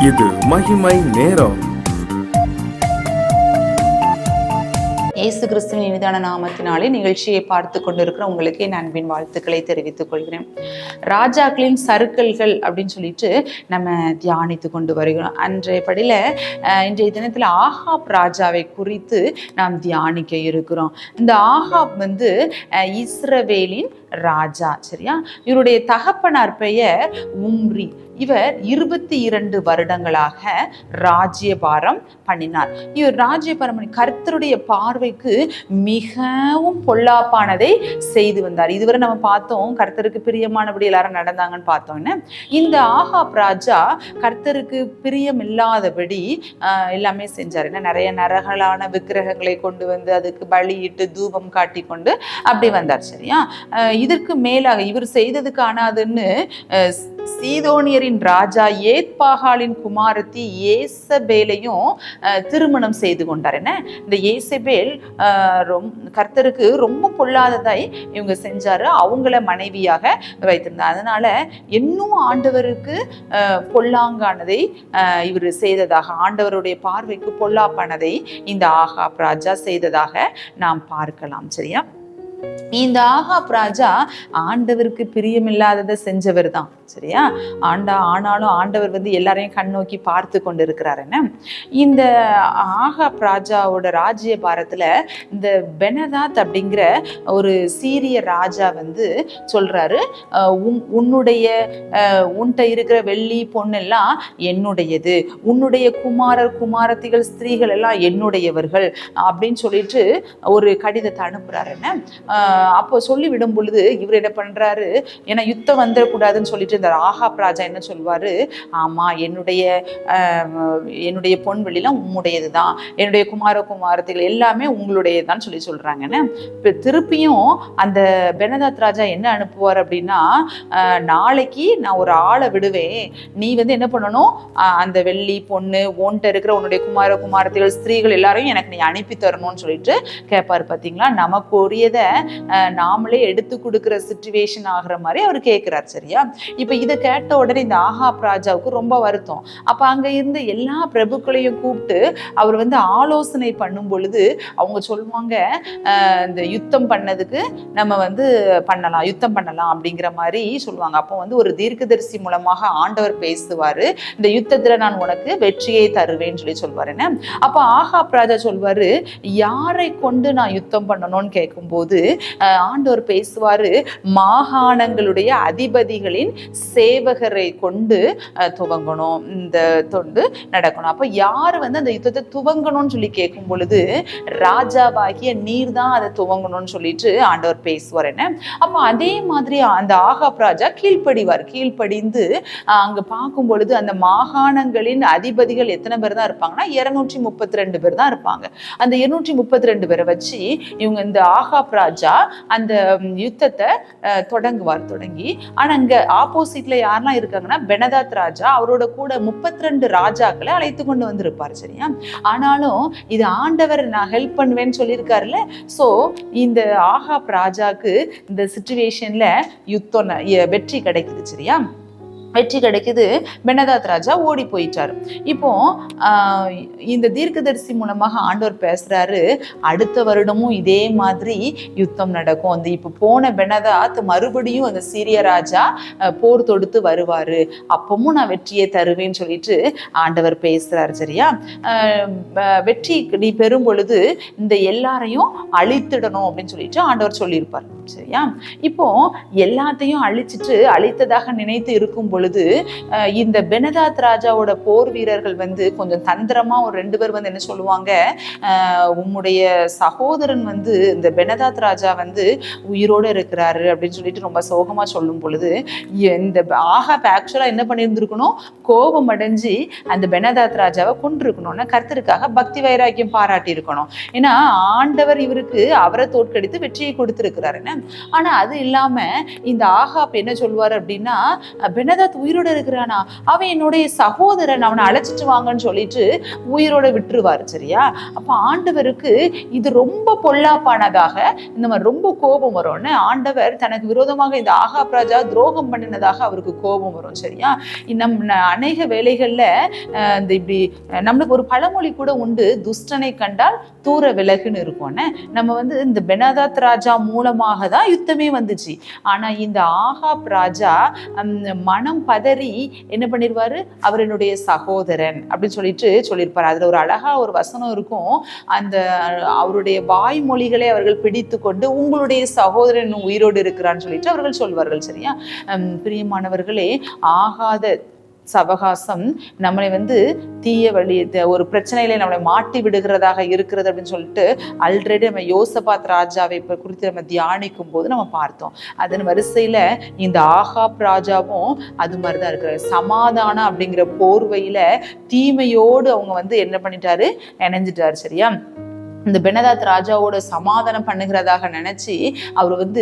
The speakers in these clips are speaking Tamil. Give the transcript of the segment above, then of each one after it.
இது மகிமை நேரம். இயேசு கிறிஸ்துவின் இனிதான நாமத்தினாலே நிகழ்ச்சியை பார்த்து கொண்டிருக்கிற உங்களுக்கு என் அன்பின் வாழ்த்துக்களை தெரிவித்துக் கொள்கிறேன். ராஜாக்களின் சறுக்கல்கள் அப்படின்னு சொல்லிட்டு நம்ம தியானித்து கொண்டு வருகிறோம். அன்றைய படியில இன்றைய தினத்தில் ஆகாப் ராஜாவை குறித்து நாம் தியானிக்க இருக்கிறோம். இந்த ஆகாப் இஸ்ரவேலின் ராஜா, சரியா? இவருடைய தகப்பனார் பெயர் உம்ரி. இவர் 22 வருடங்களாக ராஜ்யபாரம் பண்ணினார். இவர் ராஜ்யபாரம் பண்ணி கர்த்தருடைய பார்வைக்கு மிகவும் பொல்லாப்பானதை செய்து வந்தார். இதுவரை நம்ம பார்த்தோம் கர்த்தருக்கு பிரியமானபடி எல்லாரும் நடந்தாங்கன்னு பார்த்தோம்னா, இந்த ஆகாப் ராஜா கர்த்தருக்கு பிரியம் இல்லாதபடி எல்லாமே செஞ்சார். ஏன்னா நிறைய நரகலான விக்கிரகங்களை கொண்டு வந்து அதுக்கு பலியிட்டு தூபம் காட்டி கொண்டு அப்படி வந்தார், சரியா? இதற்கு மேலாக இவர் செய்தது காணாதுன்னு சீதோனியரின் ராஜா ஏத்பாகாலின் குமாரத்தி ஏசபேலையும் திருமணம் செய்து கொண்டார். என்ன, இந்த ஏசபேல் கர்த்தருக்கு ரொம்ப பொல்லாததாய் இவங்க செஞ்சாரு. அவங்கள மனைவியாக வைத்திருந்தார். அதனால இன்னும் ஆண்டவருக்கு பொல்லாங்கானதை இவர் செய்ததாக, ஆண்டவருடைய பார்வைக்கு பொல்லாப்பானதை இந்த ஆகாப் ராஜா செய்ததாக நாம் பார்க்கலாம், சரியா? இந்த ஆகாப் ராஜா ஆண்டவருக்கு பிரியமில்லாததை செஞ்சவர் தான், சரியா? ஆனாலும் ஆண்டவர் எல்லாரையும் கண் நோக்கி பார்த்து கொண்டு இருக்கிறார். என்ன, இந்த ஆகாப் ராஜாவோட ராஜ்ய பாரத்துல இந்த பெனதாத் அப்படிங்கிற ஒரு சீரிய ராஜா சொல்றாரு, உன்கிட்ட இருக்கிற வெள்ளி பொண்ணெல்லாம் என்னுடையது, உன்னுடைய குமாரத்திகள் ஸ்திரீகள் எல்லாம் என்னுடையவர்கள் அப்படின்னு சொல்லிட்டு ஒரு கடிதத்தை அனுப்புறாரு. என்ன, அப்போ சொல்லிவிடும் பொழுது இவர் என்ன பண்றாரு, ஏன்னா யுத்தம் வந்துடக்கூடாதுன்னு சொல்லிட்டு இந்த ஆகாப் ராஜா என்ன சொல்வாரு, ஆமா என்னுடைய பொன் வெளிலாம் உம்முடையதுதான், என்னுடைய குமாரத்திகள் எல்லாமே உங்களுடையதுதான் சொல்றாங்கன்னு. இப்ப திருப்பியும் அந்த பெனதாத் ராஜா என்ன அனுப்புவார் அப்படின்னா, நாளைக்கு நான் ஒரு ஆளை விடுவேன், நீ என்ன பண்ணணும், அந்த வெள்ளி பொண்ணு உன்கிட்ட இருக்கிற உன்னுடைய குமாரத்திகள் ஸ்திரீகள் எல்லாரையும் எனக்கு நீ அனுப்பி தரணும்னு சொல்லிட்டு கேட்பாரு. பார்த்தீங்களா, நமக்கு உரியதை நாமளே எடுத்து கொடுக்குற சிச்சுவேஷன் ஆகிற மாதிரி அவர் கேட்கிறார், சரியா? இப்ப இதை கேட்ட உடனே இந்த ஆகாப் ராஜாவுக்கு ரொம்ப வருத்தம். அப்ப அங்க இருந்து எல்லா பிரபுக்களையும் கூப்பிட்டு அவர் ஆலோசனை பண்ணும் பொழுது அவங்க சொல்லுவாங்க, இந்த யுத்தம் பண்ணதுக்கு நம்ம யுத்தம் பண்ணலாம் அப்படிங்கிற மாதிரி சொல்லுவாங்க. அப்போ ஒரு தீர்க்கதரிசி மூலமாக ஆண்டவர் பேசுவாரு, இந்த யுத்தத்துல நான் உனக்கு வெற்றியை தருவேன்னு சொல்வாரு. என்ன, அப்ப ஆகாப் ராஜா சொல்வாரு, யாரை கொண்டு நான் யுத்தம் பண்ணணும்னு கேட்கும்போது ஆண்டவர் பேசுவாரு, மாகாணங்களுடைய அதிபதிகளின் சேவகரை கொண்டு துவங்கணும், இந்த தொண்டு நடக்கணும். அப்ப யாரு அந்த யுத்தத்தை துவங்கணும்னு சொல்லி கேட்கும் பொழுது ராஜாவாகிய நீர் தான் அதை துவங்கணும்னு சொல்லிட்டு ஆண்டவர் பேசுவார். என்ன, அப்ப அதே மாதிரி அந்த ஆகாப் ராஜா கீழ்ப்படிந்து அங்க பார்க்கும் பொழுது அந்த மாகாணங்களின் அதிபதிகள் எத்தனை பேர் தான் இருப்பாங்கன்னா 232 பேர் தான் இருப்பாங்க. அந்த 232 பேரை வச்சு இவங்க இந்த ஆகாப் ராஜா அந்த யுத்தத்தை தொடங்கி, ஆனா அங்க ஆப்போசிட்ல யாரெல்லாம் இருக்காங்கன்னா பெனதாத் ராஜா அவரோட கூட 32 ராஜாக்களை அழைத்து கொண்டு வந்திருப்பாரு, சரியா? ஆனாலும் இது ஆண்டவர் நான் ஹெல்ப் பண்ணுவேன்னு சொல்லியிருக்காருல்ல, சோ இந்த ஆகாப் ராஜாக்கு இந்த சிச்சுவேஷன்ல வெற்றி கிடைக்குது, சரியா? வெற்றி கிடைக்குது. பெனதாத் ராஜா ஓடி போயிட்டாரு. இப்போ இந்த தீர்க்கதரிசி மூலமாக ஆண்டவர் பேசுறாரு, அடுத்த வருடமும் இதே மாதிரி யுத்தம் நடக்கும். இப்ப போன பெனதாத் மறுபடியும் அந்த சீரிய ராஜா போர் தொடுத்து வருவாரு, அப்பவும் நான் வெற்றியை தருவேன்னு சொல்லிட்டு ஆண்டவர் பேசுறாரு, சரியா? வெற்றி நீ பெறும் பொழுது இந்த எல்லாரையும் அழித்திடணும் அப்படின்னு சொல்லிட்டு ஆண்டவர் சொல்லியிருப்பார், சரியா? இப்போ எல்லாத்தையும் அழித்ததாக நினைத்து இருக்கும் பொழுது இந்த பெனதாத் ராஜாவோட போர் வீரர்கள் கொஞ்சம் தந்திரமா ஒரு 2 பேர் என்ன சொல்லுவாங்க, உம்முடைய சகோதரன் இந்த பெனதாத் ராஜா உயிரோடு இருக்கிறாரு அப்படின்னு சொல்லிட்டு ரொம்ப சோகமா சொல்லும் பொழுது இந்த ஆகாப் ஆக்சுவலா என்ன பண்ணியிருந்திருக்கணும், கோபம் அடைஞ்சு அந்த பெனதாத் ராஜாவை கொண்டிருக்கணும்னா கர்த்தருக்காக பக்தி வைராக்கியம் பாராட்டி இருக்கணும். ஏன்னா ஆண்டவர் இவருக்கு அவரை தோற்கடித்து வெற்றியை கொடுத்திருக்கிறாரு. என்ன. ஆனா அது இல்லாம இந்த ஆகாப் என்ன சொல்வார் அப்படின்னா, பெனதாத் உயிரோட இருக்கிறானா, அவன் என்னுடைய சகோதரன், அவனை அழைச்சிட்டு வாங்கன்னு சொல்லிட்டு உயிரோட விட்டுருவாரு. சரியா? அப்ப ஆண்டவருக்கு இது ரொம்ப பொல்லாப்பானதாக, இந்த மாதிரி ரொம்ப கோபம் வரும்னு ஆண்டவர் தனக்கு விரோதமாக இந்த ஆகாப் ராஜா துரோகம் பண்ணினதாக அவருக்கு கோபம் வரும். சரியா? அநேக வேளைகள்ல இந்த இப்படி நம்மளுக்கு ஒரு பழமொழி கூட உண்டு, துஷ்டனை கண்டால் தூர விலகுன்னு இருக்கும்னு. நம்ம இந்த பெனதாத் ராஜா மூலமாக தான் யுத்தமே வந்துச்சு. ஆனா இந்த ஆகாப் ராஜா மனம் பதறி என்ன பண்ணிருவாரு, அவர் என்னுடைய சகோதரன் அப்படின்னு சொல்லியிருப்பாரு. அதுல ஒரு அழகா ஒரு வசனம் இருக்கும், அந்த அவருடைய வாய்மொழிகளை அவர்கள் பிடித்து கொண்டு உங்களுடைய சகோதரன் உயிரோடு இருக்கிறான்னு சொல்லிட்டு அவர்கள் சொல்வார்கள். சரியா? பிரியமானவர்களே, ஆகாத சவகாசம் நம்மளை தீய வழி, ஒரு பிரச்சனையில நம்மளை மாட்டி விடுகிறதாக இருக்கிறது அப்படின்னு சொல்லிட்டு ஆல்ரெடி நம்ம யோசபாத் ராஜாவை குறித்து நம்ம தியானிக்கும் போது நம்ம பார்த்தோம். அதன் வரிசையில இந்த ஆகாப் ராஜாவும் அது மாதிரிதான் இருக்கிறார். சமாதானம் அப்படிங்கிற போர்வையில தீமையோடு அவங்க என்ன பண்ணிட்டாரு, இணைஞ்சிட்டாரு. சரியா? இந்த பெனதாத் ராஜாவோட சமாதானம் பண்ணுகிறதாக நினைச்சு அவர்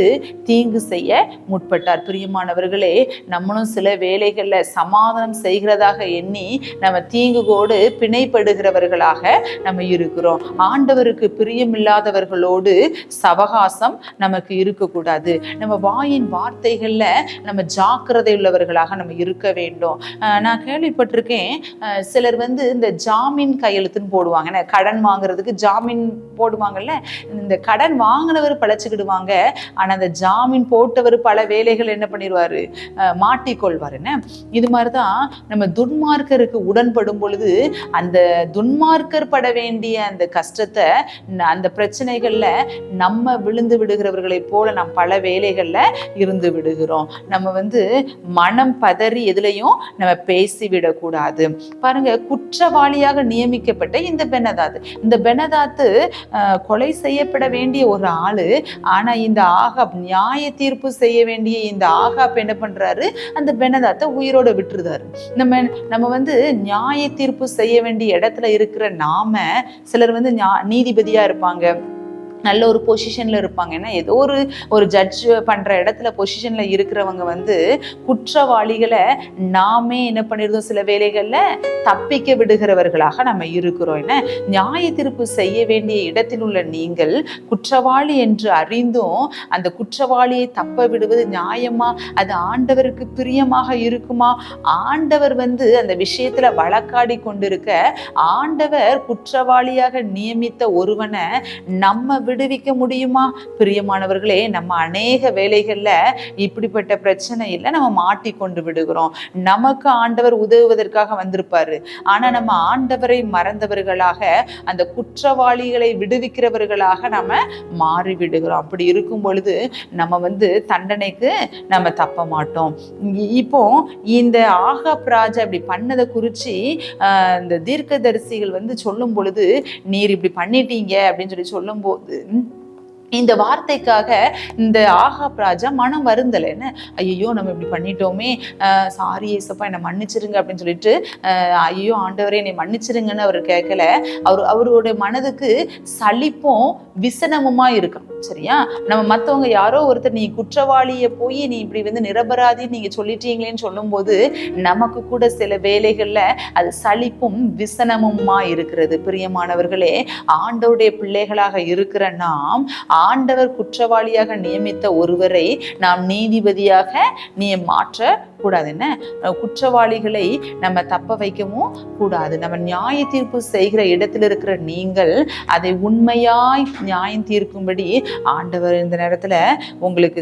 தீங்கு செய்ய முற்பட்டார். பிரியமானவர்களே, நம்மளும் சில வேளைகள்ல சமாதானம் செய்கிறதாக எண்ணி நம்ம தீங்குகோடு பிணைப்படுகிறவர்களாக நம்ம இருக்கிறோம். ஆண்டவருக்கு பிரியமில்லாதவர்களோடு சவகாசம் நமக்கு இருக்கக்கூடாது. நம்ம வாயின் வார்த்தைகள்ல நம்ம ஜாக்கிரதை உள்ளவர்களாக நம்ம இருக்க வேண்டும். நான் கேள்விப்பட்டிருக்கேன், சிலர் இந்த ஜாமீன் கையெழுத்துன்னு போடுவாங்க, கடன் வாங்குறதுக்கு ஜாமீன் போடுவாங்கல்ல. இந்த கடன் வாங்கினவர் பழச்சுக்கிடுவாங்க, ஆனா அந்த ஜாமீன் போட்டவர் பல வேலைகள் என்ன பண்ணிடுவாரு, மாட்டிக்கொள்வார். என்ன இது மாதிரிதான் நம்ம துன்மார்க்கருக்கு உடன்படும் பொழுது அந்த துன்மார்க்கர் பட வேண்டிய அந்த கஷ்டத்தை, அந்த பிரச்சனைகள்ல நம்ம விழுந்து விடுகிறவர்களை போல நம்ம பல வேலைகள்ல இருந்து விடுகிறோம். நம்ம மனம் பதறி எதுலையும் நம்ம பேசிவிடக்கூடாது. பாருங்க, குற்றவாளியாக நியமிக்கப்பட்ட இந்த பெனதாத்து கொலை செய்யப்பட வேண்டிய ஒரு ஆளு. ஆனா இந்த ஆகாப், நியாய தீர்ப்பு செய்ய வேண்டிய இந்த ஆகாப் என்ன பண்றாரு, அந்த பெனதாத்தை உயிரோட விட்டுருதாரு. நம்ம நியாய தீர்ப்பு செய்ய வேண்டிய இடத்துல இருக்கிற நாம, சிலர் நீதிபதியா இருப்பாங்க, நல்ல ஒரு பொசிஷன்ல இருப்பாங்க. ஏன்னா ஏதோ ஒரு ஜட்ஜ் பண்ற இடத்துல பொசிஷன்ல இருக்கிறவங்க குற்றவாளிகளை நாமே என்ன பண்ணிருந்தோம், சில வேளைகள்ல தப்பிக்க விடுகிறவர்களாக நம்ம இருக்கிறோம். என்ன, நியாய தீர்ப்பு செய்ய வேண்டிய இடத்தில் உள்ள நீங்கள் குற்றவாளி என்று அறிந்தும் அந்த குற்றவாளியை தப்ப விடுவது நியாயமா? அது ஆண்டவருக்கு பிரியமாக இருக்குமா? ஆண்டவர் அந்த விஷயத்துல வழக்காடி கொண்டிருக்க, ஆண்டவர் குற்றவாளியாக நியமித்த ஒருவனை நம்ம விடுவிக்க முடியுமா? பிரியமானவர்களே, நம்ம அநேக வேளைகள்ல இப்படிப்பட்ட பிரச்சனையில நம்ம மாட்டிக்கொண்டு விடுகிறோம். நமக்கு ஆண்டவர் உதவுவதற்காக வந்திருப்பாரு, ஆனா நம்ம ஆண்டவரை மறந்தவர்களாக, அந்த குற்றவாளிகளை விடுவிக்கிறவர்களாக நம்ம மாறி விடுகிறோம். அப்படி இருக்கும் பொழுது நம்ம தண்டனைக்கு நம்ம தப்ப மாட்டோம். இந்த ஆகாப் ராஜா இப்படி பண்ணதை குறிச்சு இந்த தீர்க்கதரிசிகள் சொல்லும் பொழுது, நீர் இப்படி பண்ணிட்டீங்க அப்படின்னு சொல்லும் போது, இந்த வார்த்தைக்காக இந்த ஆகாப் ராஜா மனம் வருந்தலைன்னு, ஐயோ நம்ம இப்படி பண்ணிட்டோமே, சாரி ஏசப்பா என்னை மன்னிச்சிருங்க அப்படின்னு சொல்லிட்டு, ஐயோ ஆண்டவரே என்னை மன்னிச்சிருங்கன்னு அவர் கேட்கல. அவருடைய மனதுக்கு சலிப்பும் விசனமுமா இருக்கும். சரியா? நம்ம மற்றவங்க யாரோ ஒருத்தர் நீ குற்றவாளியை போய் நீ இப்படி நிரபராதின்னு நீங்க சொல்லிட்டீங்களேன்னு சொல்லும் போது நமக்கு கூட சில வேளைகள்ல அது சலிப்பும் விசனமுமா இருக்கிறது. பிரியமானவர்களே, ஆண்டவருடைய பிள்ளைகளாக இருக்கிற நாம், ஆண்டவர் குற்றவாளியாக நியமித்த ஒருவரை நாம் நீதிபதியாக மாற்ற கூடாது. என்ன, குற்றவாளிகளை நம்ம தப்ப வைக்கவும் கூடாது. நம்ம நியாய தீர்ப்பு செய்கிற இடத்தில் இருக்கிற நீங்கள் அதை உண்மையாய் நியாயம் தீர்க்கும்படி ஆண்டவர் இந்த நேரத்துல உங்களுக்கு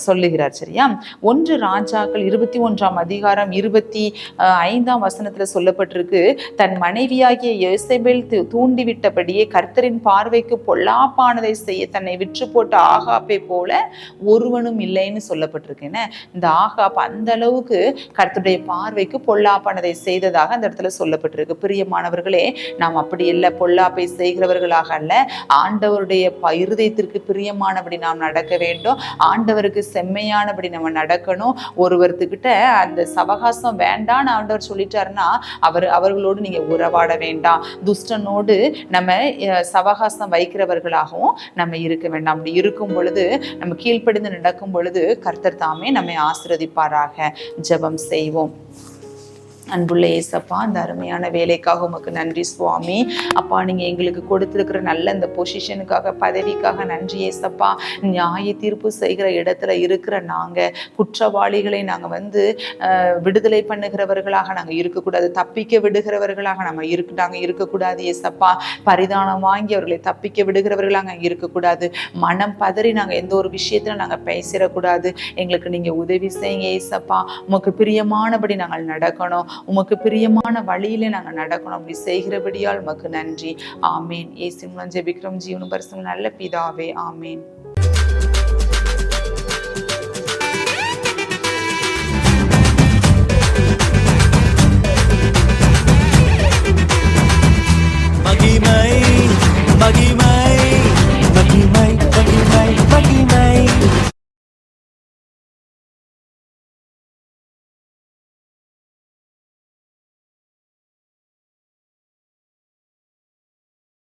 சொல்லுகிறார். சரியா? 1 ராஜாக்கள் 21ஆம் அதிகாரம் 25ஆம் வசனத்துல சொல்லப்பட்டிருக்கு, தன் மனைவியாகிய யேசபேல் தூண்டிவிட்டபடியே கர்த்தரின் பார்வைக்கு பொல்லாப்பானதை செய்ய தன்னை விற்று போட்ட ஆகாப்பை போல ஒருவனும் இல்லைன்னு சொல்லப்பட்டிருக்கு. இந்த ஆகாப் அப்ப அந்த அளவுக்கு கர்த்தருடைய பார்வைக்கு பொல்லாப்பானதை செய்ததாக அந்த இடத்துல சொல்லப்பட்டிருக்கு. பிரியமானவர்களே, நாம் அப்படி இல்லை, பொல்லாப்பை செய்கிறவர்களாக அல்ல, ஆண்டவருடைய இருதயத்திற்கு பிரியமானபடி நாம் நடக்க வேண்டும். ஆண்டவருக்கு செம்மையானபடி நம்ம நடக்கணும். ஒருவர்கிட்ட அந்த சவகாசம் வேண்டான்னு ஆண்டவர் சொல்லிட்டாருன்னா அவர்களோடு நீங்க உறவாட வேண்டாம். துஷ்டனோடு நம்ம சவகாசம் வைக்கிறவர்களாகவும் நம்ம இருக்க வேண்டாம். அப்படி இருக்கும் பொழுது, நம்ம கீழ்ப்படிந்து நடக்கும் பொழுது கர்த்தர் தாமே நம்மை ஆசீர்வதிப்பாராக. ஜெபம் செய்வோம். அன்புள்ள ஏசப்பா, அந்த அருமையான வேலைக்காக உமக்கு நன்றி சுவாமி. அப்பா, நீங்க எங்களுக்கு கொடுத்திருக்கிற நல்ல இந்த பொசிஷனுக்காக, பதவிக்காக நன்றி ஏசப்பா. நியாய தீர்ப்பு செய்கிற இடத்துல இருக்கிற நாங்க குற்றவாளிகளை நாங்க விடுதலை பண்ணுகிறவர்களாக நாங்க இருக்கக்கூடாது, தப்பிக்க விடுகிறவர்களாக நாங்க இருக்கக்கூடாது ஏசப்பா. பரிதானம் வாங்கி அவர்களை தப்பிக்க விடுகிறவர்களாக இருக்கக்கூடாது. மனம் பதறி நாங்க எந்த ஒரு விஷயத்துல நாங்க பேசிடக்கூடாது. எங்களுக்கு நீங்க உதவி செய்யுங்க ஏசப்பா. உமக்கு பிரியமானபடி நாங்கள் நடக்கணும், உமக்கு பிரியமான வழியிலே நாங்கள் நடக்கணும். அப்படி செய்கிறபடியால் உமக்கு நன்றி. ஆமேன். இயேசு மூலம் ஜெபிக்கிறோம் ஜீவனும் பரிசுத்தமும் நல்ல பிதாவே. ஆமேன். மகிமை மகிமை